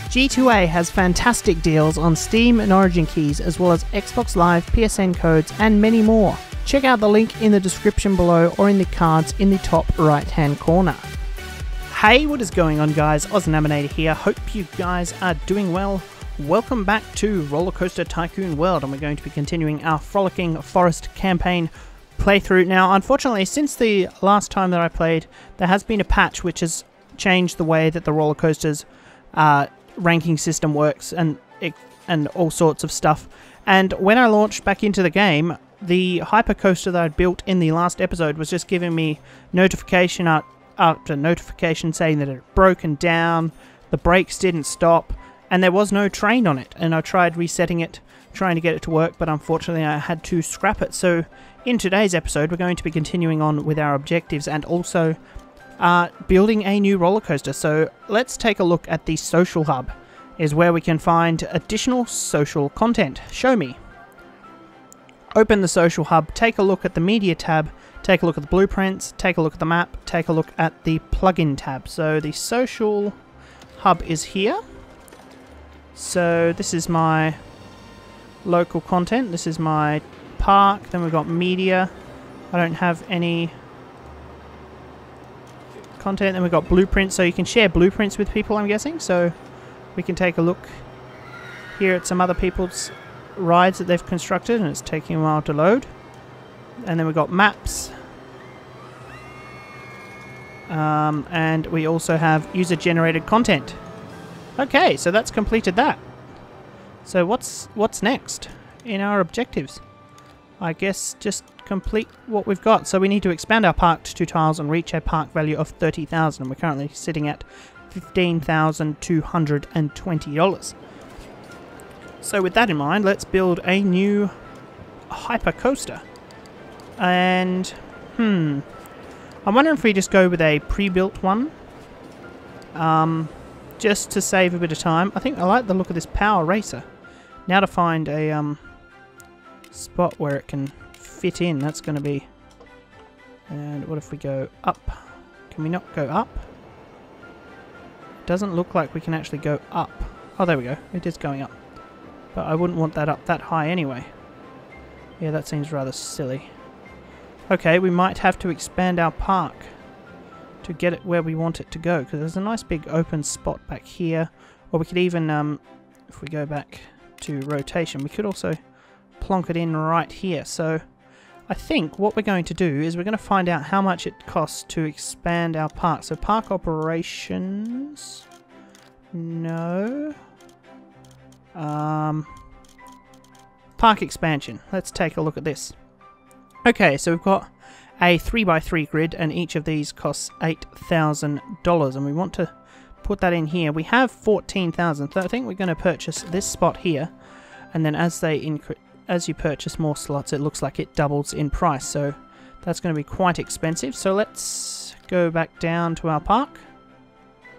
G2A has fantastic deals on Steam and Origin keys, as well as Xbox Live, PSN codes, and many more. Check out the link in the description below or in the cards in the top right hand corner. Hey, what is going on guys? AusNaminator here. Hope you guys are doing well. Welcome back to RollerCoaster Tycoon World, and we're going to be continuing our Frolicking Forest Campaign playthrough. Now, unfortunately, since the last time that I played, there has been a patch which has changed the way that the roller coasters ranking system works and all sorts of stuff. And when I launched back into the game, the hypercoaster that I'd built in the last episode was just giving me notification after notification saying that it had broken down, the brakes didn't stop, and there was no train on it. And I tried resetting it, trying to get it to work, but unfortunately I had to scrap it. So in today's episode, we're going to be continuing on with our objectives and also building a new roller coaster. So let's take a look at the social hub, is where we can find additional social content. Show me. Open the social hub, take a look at the media tab, take a look at the blueprints, take a look at the map, take a look at the plugin tab. So the social hub is here. So this is my local content, this is my park, then we've got media. I don't have any content. Then we've got blueprints, so you can share blueprints with people, I'm guessing. So we can take a look here at some other people's rides that they've constructed, and it's taking a while to load. And then we've got maps, and we also have user generated content. Okay, so that's completed that. So what's next in our objectives? I guess just complete what we've got. So we need to expand our park to 2 tiles and reach a park value of $30,000. We're currently sitting at $15,220. So with that in mind, let's build a new hyper coaster. And I'm wondering if we just go with a pre-built one, just to save a bit of time. I think I like the look of this power racer. Now to find a spot where it can fit in. That's going to be... And what if we go up? Can we not go up? Doesn't look like we can actually go up. Oh, there we go. It is going up. But I wouldn't want that up that high anyway. Yeah, that seems rather silly. Okay, we might have to expand our park to get it where we want it to go, because there's a nice big open spot back here. Or we could even, if we go back to rotation, we could also plonk it in right here. So I think what we're going to do is we're going to find out how much it costs to expand our park. So park operations, no, park expansion. Let's take a look at this. Okay, so we've got a 3x3 grid, and each of these costs $8,000, and we want to put that in here. We have 14,000, so I think we're going to purchase this spot here, and then as you purchase more slots, it looks like it doubles in price, so that's going to be quite expensive. So let's go back down to our park.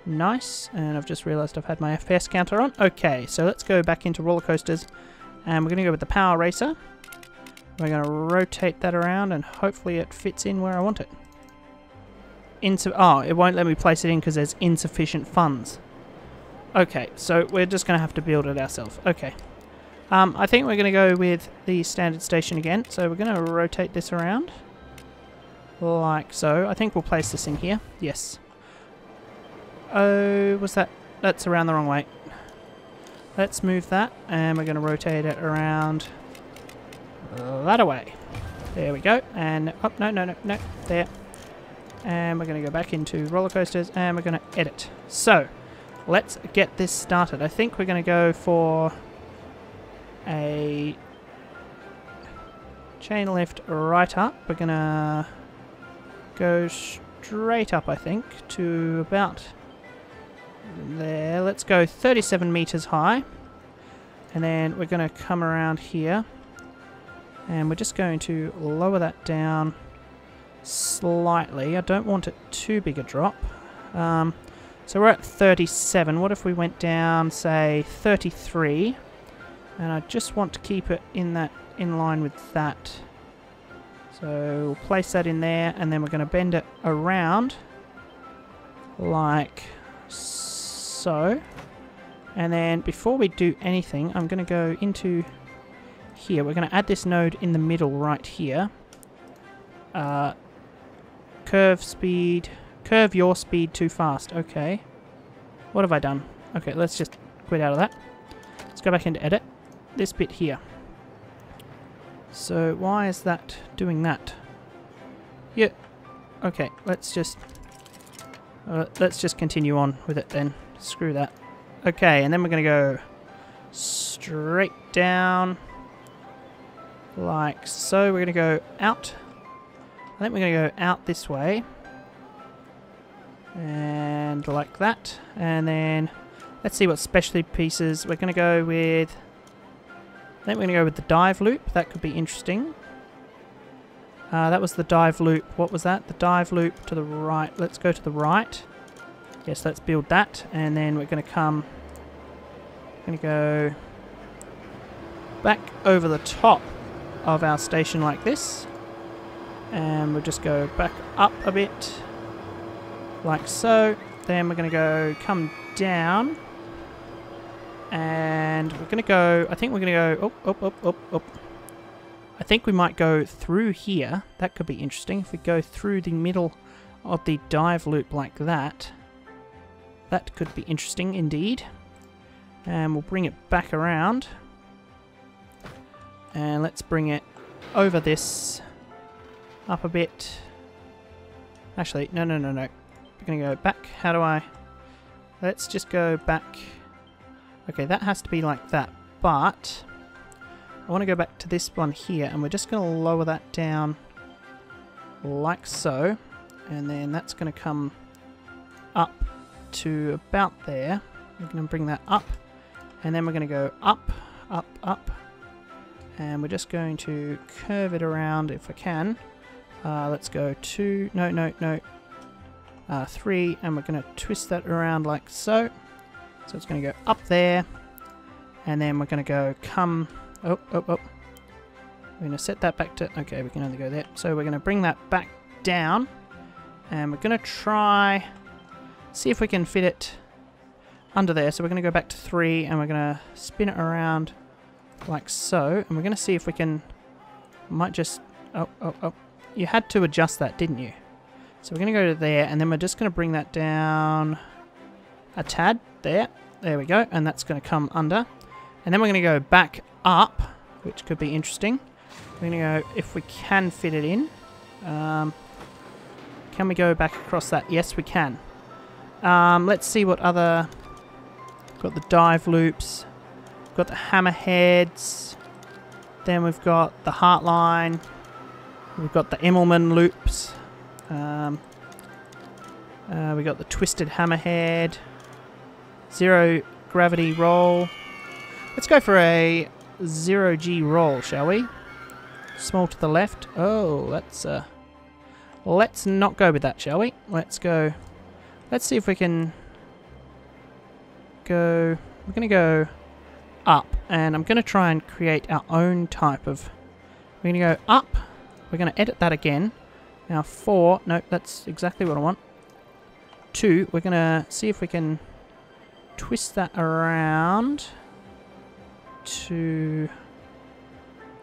Nice, and I've just realised I've had my FPS counter on. Okay, so let's go back into roller coasters, and we're going to go with the power racer. We're going to rotate that around, and hopefully it fits in where I want it. Oh, it won't let me place it in because there's insufficient funds. Okay, so we're just going to have to build it ourselves. Okay. I think we're going to go with the standard station again. So we're going to rotate this around. Like so. I think we'll place this in here. Yes. Oh, what's that? That's around the wrong way. Let's move that, and we're going to rotate it around that away. There we go. And oh, no, there. And we're going to go back into roller coasters, and we're going to edit. So let's get this started. I think we're going to go for a chain lift right up. We're going to go straight up, I think, to about there. Let's go 37 meters high, and then we're going to come around here. And we're just going to lower that down slightly. I don't want it too big a drop. So we're at 37. What if we went down, say, 33? And I just want to keep it in line with that. So we'll place that in there, and then we're going to bend it around like so. And then before we do anything, I'm going to go into here. We're going to add this node in the middle right here. Curve your speed too fast. Okay. What have I done? Okay, let's just quit out of that. Let's go back into edit. This bit here. So why is that doing that? Yeah. Okay, let's just continue on with it then. Screw that. Okay, and then we're going to go straight down like so. We're going to go out. I think we're going to go out this way. And like that. And then let's see what specialty pieces we're going to go with. I think we're going to go with the dive loop. That could be interesting. That was the dive loop. What was that? The dive loop to the right. Let's go to the right. Yes, let's build that. And then we're going to come... We're going to go back over the top of our station like this. And we'll just go back up a bit. Like so. Then we're going to go come down. And we're going to go... I think we're going to go... up. I think we might go through here. That could be interesting. If we go through the middle of the dive loop like that. That could be interesting indeed. And we'll bring it back around. And let's bring it over this. Up a bit. Actually, no. We're going to go back. How do I... Let's just go back. Okay, that has to be like that. But... I want to go back to this one here, and we're just going to lower that down like so, and then that's going to come up to about there. We're going to bring that up, and then we're going to go up, and we're just going to curve it around if I can. Let's go 2, no, 3, and we're going to twist that around like so. So it's going to go up there, and then we're going to go come... Oh. We're going to set that back to... Okay, we can only go there. So we're going to bring that back down. And we're going to try... See if we can fit it under there. So we're going to go back to 3. And we're going to spin it around like so. And we're going to see if we can... Might just... Oh. You had to adjust that, didn't you? So we're going to go to there. And then we're just going to bring that down a tad. There. There we go. And that's going to come under. And then we're going to go back up, which could be interesting. We're going to go, if we can fit it in. Can we go back across that? Yes, we can. Let's see what other... Got the dive loops. Got the hammerheads. Then we've got the heartline. We've got the Immelman loops. We got the twisted hammerhead. Zero gravity roll. Let's go for a 0G roll, shall we? Small to the left. Oh, that's... Let's not go with that, shall we? Let's go... Let's see if we can... Go... We're going to go up, and I'm going to try and create our own type of... We're going to go up. We're going to edit that again. Now 4... Nope, that's exactly what I want. 2. We're going to see if we can twist that around... to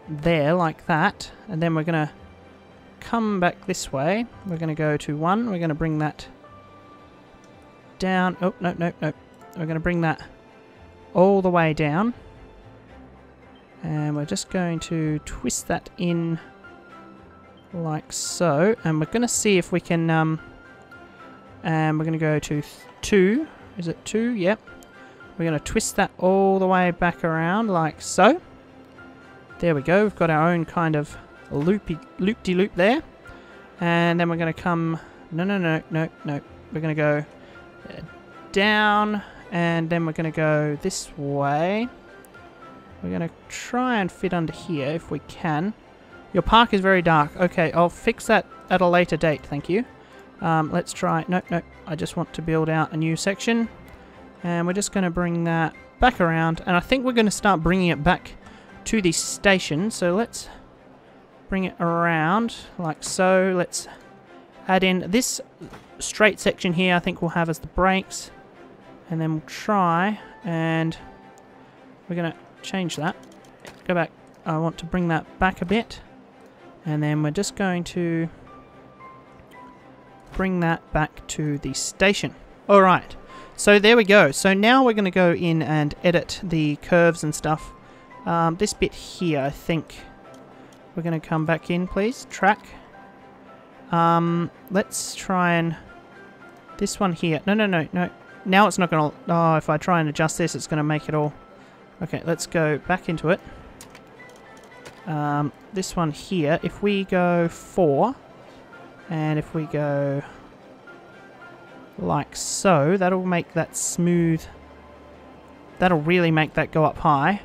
there like that, and then we're going to come back this way. We're going to go to 1. We're going to bring that down. Oh, no. We're going to bring that all the way down, and we're just going to twist that in like so, and we're going to see if we can and we're going to go to 2. Is it 2? Yep. We're going to twist that all the way back around like so. There we go. We've got our own kind of loop-de-loop there. And then we're going to come... No. We're going to go down, and then we're going to go this way. We're going to try and fit under here if we can. Your park is very dark. Okay, I'll fix that at a later date, thank you. Let's try... No. I just want to build out a new section. And we're just going to bring that back around. And I think we're going to start bringing it back to the station. So let's bring it around like so. Let's add in this straight section here. I think we'll have as the brakes. And then we'll try And we're going to change that. Go back. I want to bring that back a bit. And then we're just going to bring that back to the station. Alright, so there we go. So now we're going to go in and edit the curves and stuff. This bit here, I think we're going to come back in, please. Track. Let's try and... This one here. No. Now it's not going to... Oh, if I try and adjust this, it's going to make it all... Okay, let's go back into it. This one here, if we go 4, and if we go like so, that'll make that smooth. That'll really make that go up high.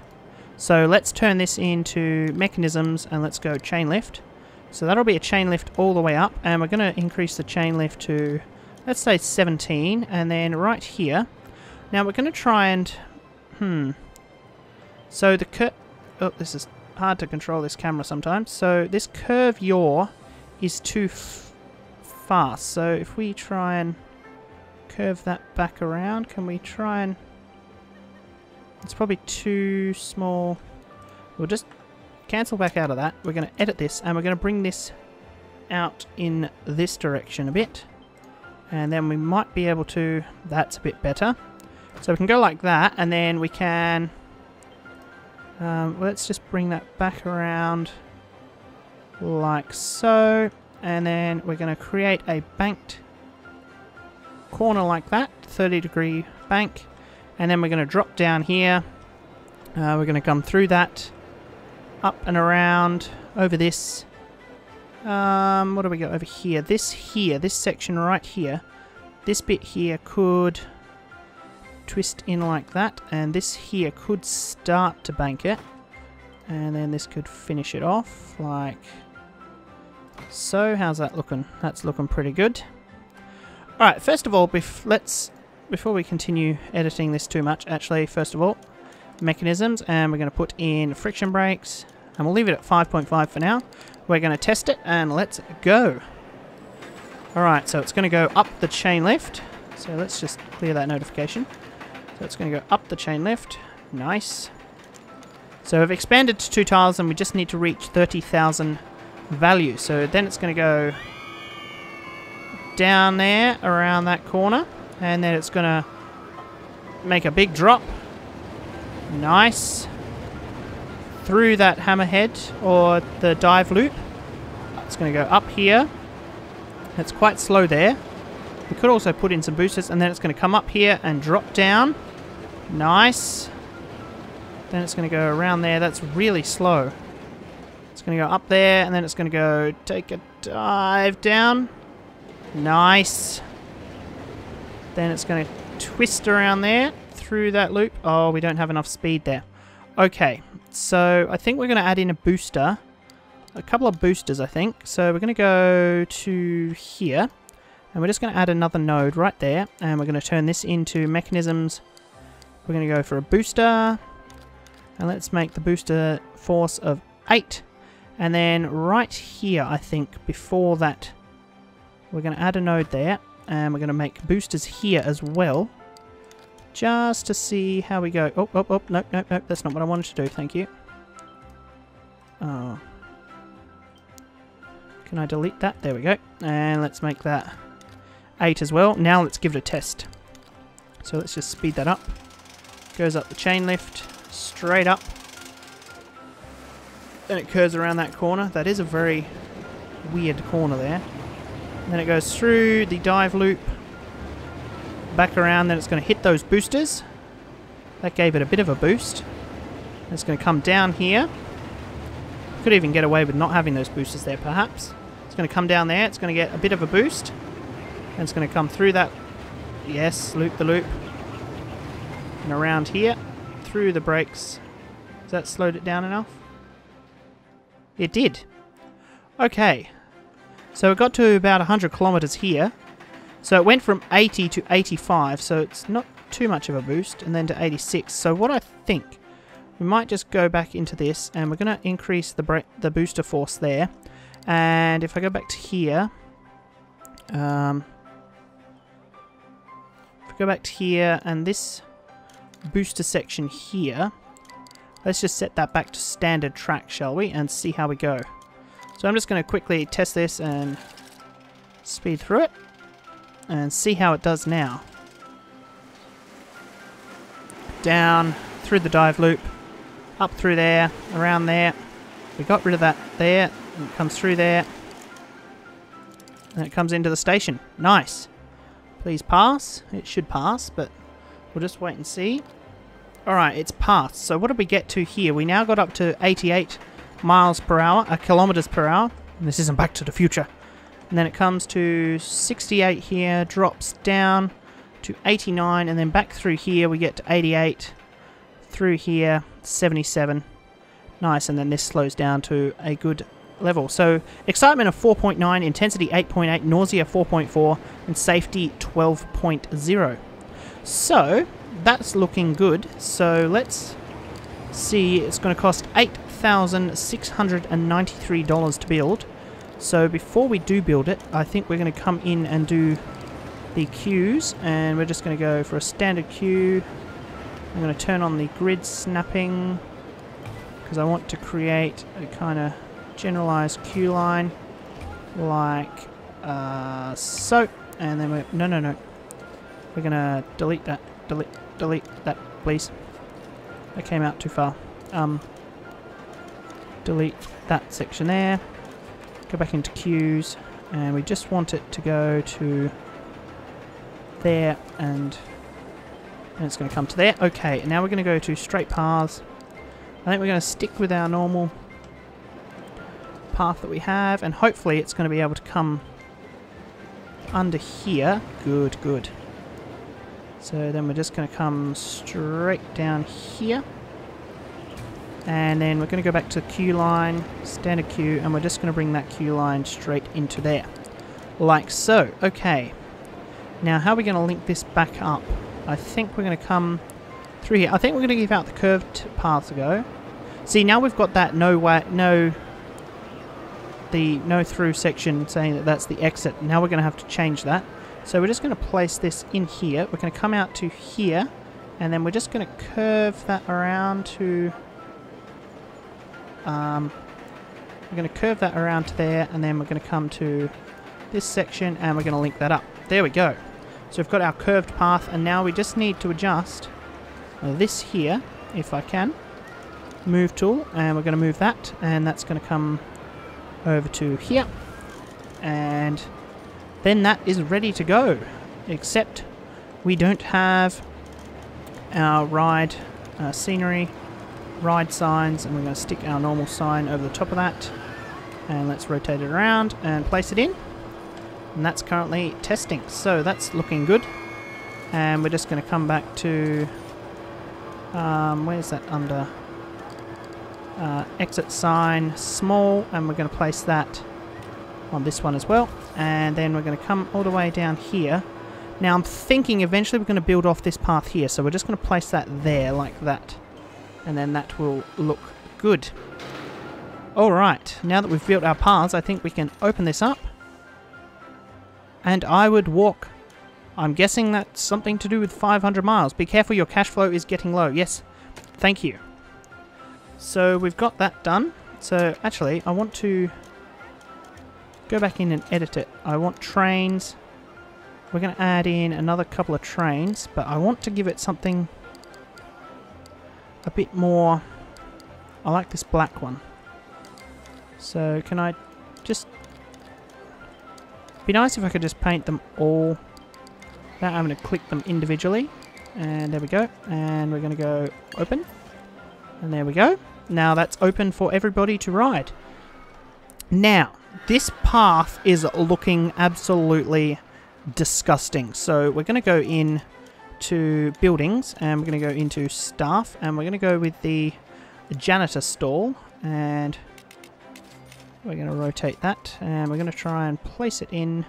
So let's turn this into mechanisms, and let's go chain lift. So that'll be a chain lift all the way up, and we're going to increase the chain lift to, let's say 17, and then right here. Now we're going to try and, so the oh, this is hard to control this camera sometimes. So this curve yaw is too fast. So if we try and curve that back around, can we try and... It's probably too small. We'll just cancel back out of that. We're going to edit this, and we're going to bring this out in this direction a bit. And then we might be able to... That's a bit better. So we can go like that, and then we can... let's just bring that back around like so. And then we're going to create a banked corner like that. 30-degree bank. And then we're going to drop down here. We're going to come through that. Up and around. Over this. What do we got over here? This section right here. This bit here could twist in like that. And this here could start to bank it. And then this could finish it off like so. How's that looking? That's looking pretty good. Alright, first of all, before we continue editing this too much, actually, first of all, mechanisms, and we're going to put in friction brakes, and we'll leave it at 5.5 for now. We're going to test it, and let's go. Alright, so it's going to go up the chain lift, so let's just clear that notification. So it's going to go up the chain lift, nice. So we've expanded to 2 tiles, and we just need to reach 30,000 value, so then it's going to go down there, around that corner. And then it's going to make a big drop. Nice. Through that hammerhead or the dive loop. It's going to go up here. It's quite slow there. We could also put in some boosters, and then it's going to come up here and drop down. Nice. Then it's going to go around there. That's really slow. It's going to go up there, and then it's going to go take a dive down. Nice. Then it's going to twist around there through that loop. Oh, we don't have enough speed there. Okay, so I think we're going to add in a booster. A couple of boosters, I think. So we're going to go to here. And we're just going to add another node right there. And we're going to turn this into mechanisms. We're going to go for a booster. And let's make the booster force of 8. And then right here, I think, before that, we're going to add a node there. And we're going to make boosters here as well. Just to see how we go. Oh, nope. That's not what I wanted to do. Thank you. Oh. Can I delete that? There we go. And let's make that 8 as well. Now let's give it a test. So let's just speed that up. Goes up the chain lift. Straight up. Then it curves around that corner. That is a very weird corner there. Then it goes through the dive loop, back around, then it's going to hit those boosters. That gave it a bit of a boost. It's going to come down here. Could even get away with not having those boosters there, perhaps. It's going to come down there, it's going to get a bit of a boost. And it's going to come through that, yes, loop the loop. And around here, through the brakes. Has that slowed it down enough? It did. Okay. So it got to about 100 kilometers here. So it went from 80 to 85, so it's not too much of a boost, and then to 86. So what I think, we might just go back into this, and we're going to increase the booster force there. And if I go back to here, if I go back to here, and this booster section here. Let's just set that back to standard track, shall we, and see how we go. So I'm just going to quickly test this and speed through it and see how it does now. Down, through the dive loop, up through there, around there. We got rid of that there, and it comes through there, and it comes into the station. Nice. Please pass. It should pass, but we'll just wait and see. Alright, it's passed. So what did we get to here? We now got up to 88 miles per hour, kilometers per hour. And this isn't Back to the Future. And then it comes to 68 here, drops down to 89, and then back through here we get to 88, through here 77. Nice, and then this slows down to a good level. So excitement of 4.9, intensity 8.8, nausea 4.4, and safety 12.0. So that's looking good. So let's see, it's going to cost $8,693 to build. So before we do build it, I think we're going to come in and do the queues, and we're just going to go for a standard queue. I'm going to turn on the grid snapping because I want to create a kind of generalized queue line like so, and then we're no, we're going to delete that, delete that, please. That came out too far. Delete that section there, go back into queues, and we just want it to go to there, and it's going to come to there. Okay, now we're going to go to straight paths. I think we're going to stick with our normal path that we have, and hopefully it's going to be able to come under here. Good, good. So then we're just going to come straight down here, and then we're going to go back to the queue line, standard queue, and we're just going to bring that queue line straight into there, like so. Okay, now how are we going to link this back up? I think we're going to come through here. I think we're going to give out the curved paths a go. See, now we've got that no through section saying that that's the exit. Now we're going to have to change that. So we're just going to place this in here. We're going to come out to here, and then we're just going to curve that around to we're going to curve that around to there, and then we're going to come to this section, and we're going to link that up. There we go. So we've got our curved path, and now we just need to adjust this here, if I can. Move tool, and we're going to move that, and that's going to come over to here, and then that is ready to go, except we don't have our ride scenery, ride signs, and we're going to stick our normal sign over the top of that, and let's rotate it around and place it in, and that's currently testing, so that's looking good. And we're just going to come back to where's that under exit sign small, and we're going to place that on this one as well, and then we're going to come all the way down here. Now I'm thinking eventually we're going to build off this path here, so we're just going to place that there like that, and then that will look good. Alright, now that we've built our paths, I think we can open this up, and I would walk. I'm guessing that's something to do with 500 miles. Be careful, your cash flow is getting low. Yes, thank you. So we've got that done. So actually, I want to go back in and edit it. I want trains. We're going to add in another couple of trains, but I want to give it something a bit more. I like this black one. So can I just... Be nice if I could just paint them all without having to click them individually. And there we go. And we're going to go open. And there we go. Now that's open for everybody to ride. Now, this path is looking absolutely disgusting. So we're going to go in to buildings, and we're going to go into staff, and we're going to go with the janitor stall, and we're going to rotate that, and we're going to try and place it in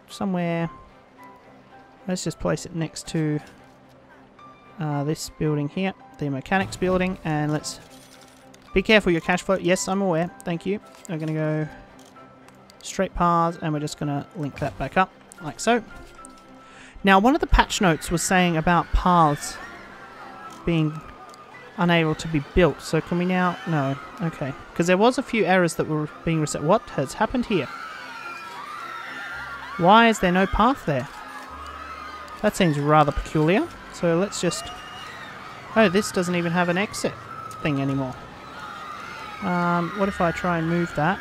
somewhere. Let's just place it next to this building here, the mechanics building, and let's be careful your cash flow. Yes, I'm aware. Thank you. We're going to go straight paths, and we're just going to link that back up like so. Now, one of the patch notes was saying about paths being unable to be built. So can we now... No. Okay. Because there was a few errors that were being reset. What has happened here? Why is there no path there? That seems rather peculiar. So let's just... Oh, this doesn't even have an exit thing anymore. What if I try and move that?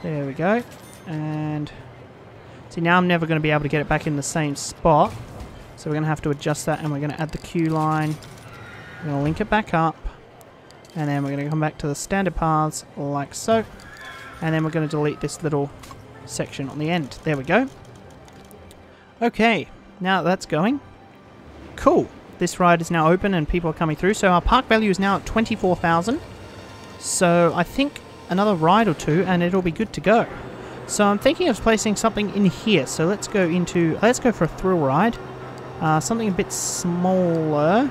There we go. And... See, now I'm never going to be able to get it back in the same spot. So we're going to have to adjust that, and we're going to add the queue line. We're going to link it back up. And then we're going to come back to the standard paths, like so. And then we're going to delete this little section on the end. There we go. Okay, now that's going. Cool. This ride is now open and people are coming through. So our park value is now at 24,000. So I think another ride or two and it'll be good to go. So I'm thinking of placing something in here. So let's go for a thrill ride. Something a bit smaller.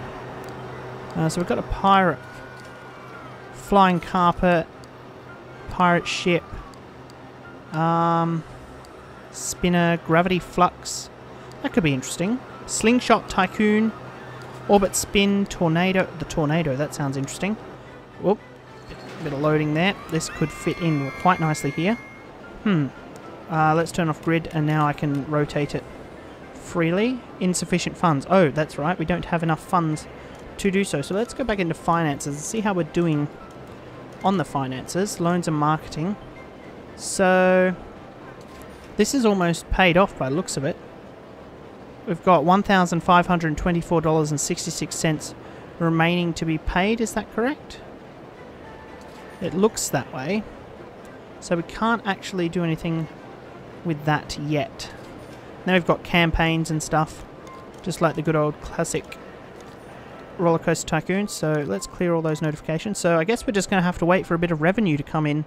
So we've got a pirate, flying carpet, pirate ship, spinner, gravity flux. That could be interesting. Slingshot tycoon, orbit spin, tornado. The tornado, that sounds interesting. Whoop, bit of loading there. This could fit in quite nicely here. Let's turn off grid, and now I can rotate it freely. Insufficient funds. Oh, that's right. We don't have enough funds to do so. So let's go back into finances and see how we're doing on the finances. Loans and marketing. So this is almost paid off by the looks of it. We've got $1,524.66 remaining to be paid. Is that correct? It looks that way. So we can't actually do anything with that yet. Now we've got campaigns and stuff, just like the good old classic RollerCoaster Tycoon. So let's clear all those notifications. So I guess we're just going to have to wait for a bit of revenue to come in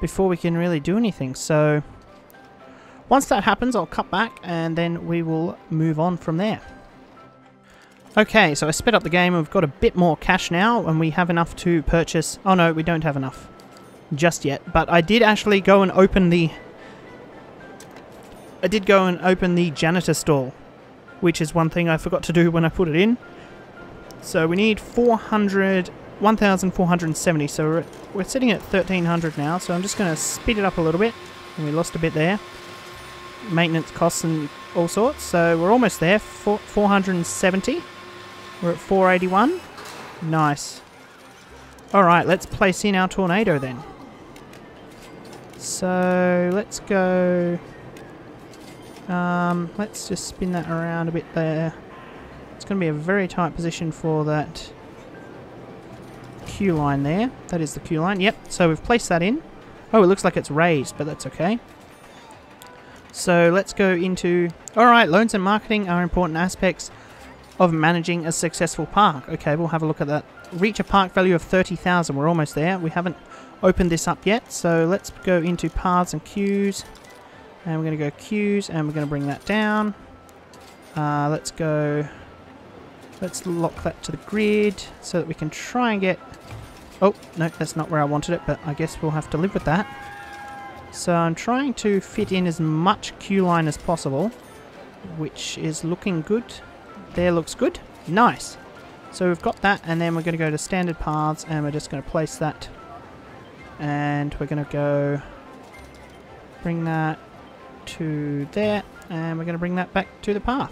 before we can really do anything. So once that happens, I'll cut back and then we will move on from there. Okay, so I sped up the game. We've got a bit more cash now and we have enough to purchase... Oh no, we don't have enough just yet. But I did actually go and open the... janitor stall, which is one thing I forgot to do when I put it in. So we need 1,470. So we're sitting at 1,300 now. So I'm just going to speed it up a little bit. And we lost a bit there. Maintenance costs and all sorts. So we're almost there. 470. We're at 481. Nice. Alright, let's place in our tornado then. So let's go... let's just spin that around a bit there. It's going to be a very tight position for that queue line there. That is the queue line. Yep, so we've placed that in. Oh, it looks like it's raised, but that's okay. So let's go into... Alright, loans and marketing are important aspects of managing a successful park. Okay, we'll have a look at that. Reach a park value of 30,000. We're almost there. We haven't opened this up yet, so let's go into paths and queues. And we're going to go queues, and we're going to bring that down. Let's lock that to the grid so that we can try and get... Oh, no, that's not where I wanted it, but I guess we'll have to live with that. So I'm trying to fit in as much queue line as possible, which is looking good. There looks good. Nice. So we've got that, and then we're going to go to standard paths, and we're just going to place that. And we're going to go bring that to there, and we're going to bring that back to the path.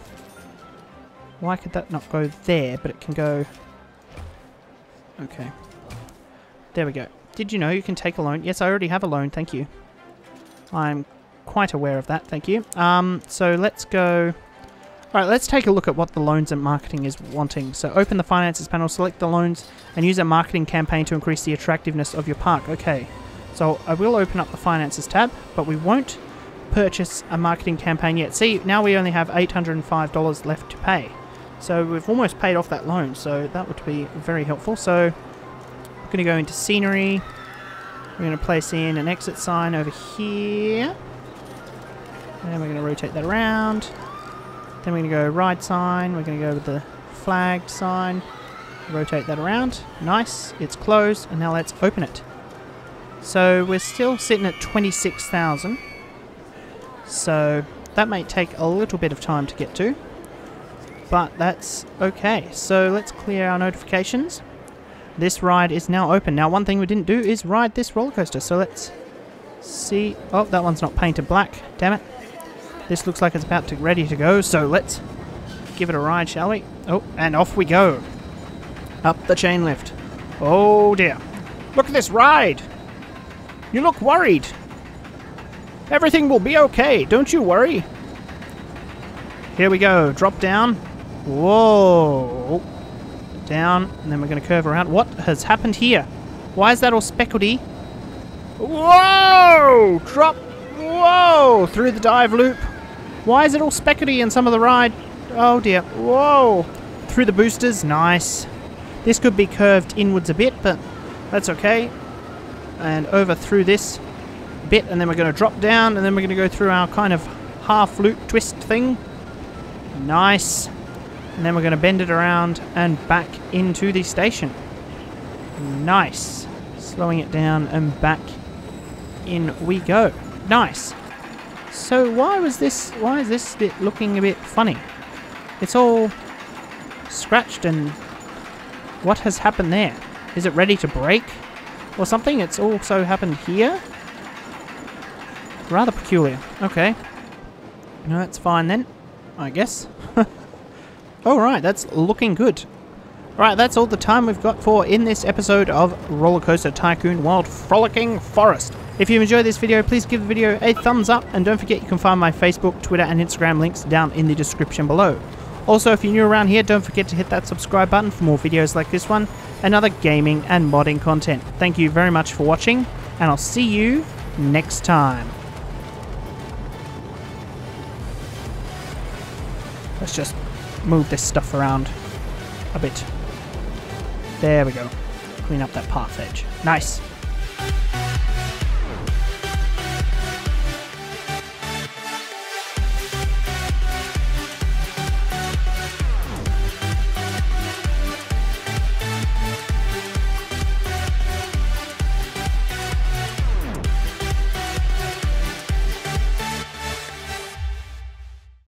Why could that not go there, but it can go... Okay. There we go. Did you know you can take a loan? Yes, I already have a loan, thank you. I'm quite aware of that, thank you. So let's go... Alright, let's take a look at what the loans and marketing is wanting. So open the finances panel, select the loans, and use a marketing campaign to increase the attractiveness of your park. Okay, so I will open up the finances tab, but we won't purchase a marketing campaign yet. See, now we only have $805 left to pay. So we've almost paid off that loan, so that would be very helpful. So we're going to go into scenery. We're going to place in an exit sign over here. And we're going to rotate that around. Then we're going to go ride sign. We're going to go with the flagged sign. Rotate that around. Nice. It's closed. And now let's open it. So we're still sitting at 26,000. So that may take a little bit of time to get to. but that's okay. So let's clear our notifications. This ride is now open. Now, one thing we didn't do is ride this roller coaster, so let's see. Oh, that one's not painted black. Damn it. This looks like it's about to ready to go, so let's give it a ride, shall we? Oh, and off we go. Up the chain lift. Oh dear. Look at this ride. You look worried. Everything will be okay. Don't you worry. Here we go. Drop down. Whoa. Down. And then we're going to curve around. What has happened here? Why is that all speckledy? Whoa! Drop. Whoa! Through the dive loop. Why is it all speckledy in some of the ride? Oh dear. Whoa! Through the boosters. Nice. This could be curved inwards a bit, but that's okay. And over through this bit, and then we're going to drop down, and then we're going to go through our kind of half loop twist thing. Nice. And then we're going to bend it around and back into the station. Nice. Slowing it down and back in we go. Nice. So why is this bit looking a bit funny? It's all scratched, and what has happened there? Is it ready to break or something? It's also happened here. Rather peculiar. Okay. No, that's fine then, I guess. Alright, that's looking good. Alright, that's all the time we've got for in this episode of RollerCoaster Tycoon World Frolicking Forest. If you enjoyed this video, please give the video a thumbs up, and don't forget you can find my Facebook, Twitter and Instagram links down in the description below. Also, if you're new around here, don't forget to hit that subscribe button for more videos like this one and other gaming and modding content. Thank you very much for watching, and I'll see you next time. Let's just move this stuff around a bit. There we go. Clean up that path edge. Nice.